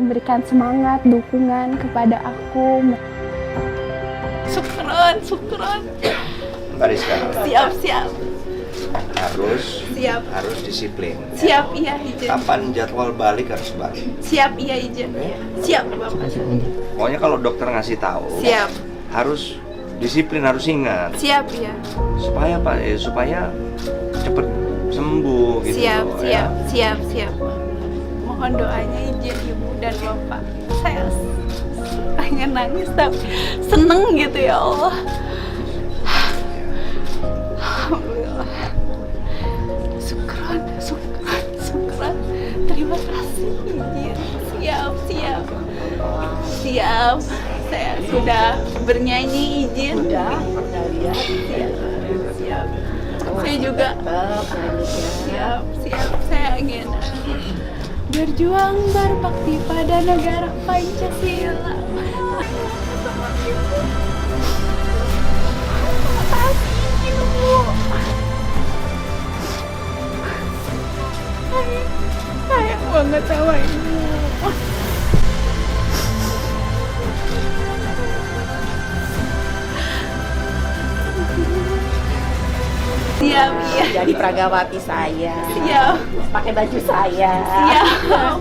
memberikan semangat, dukungan kepada aku. Syukron. Mbak Rizka, Siap. harus disiplin. Siap, iya izin. Kapan jadwal balik harus balik. Siap, iya izin. Siap, Bapak. Pokoknya kalau dokter ngasih tahu, Siap. harus disiplin, harus ingat. Siap, iya. Supaya Pak, supaya cepet sembuh gitu. Siap. Mohon doanya izin Ibu dan Bapak. Saya pengen nangis tapi seneng gitu ya Allah. Alhamdulillah. Syukran. Terima kasih izin. Siap. Saya sudah bernyanyi izin. Siap. Saya juga siap. Saya ingin berjuang berbakti pada negara Pancasila. Makasih Ibu. Sayang banget sama Ibu. Siap, iya. Jadi pragawati saya. Siap. Pakai baju saya. Siap.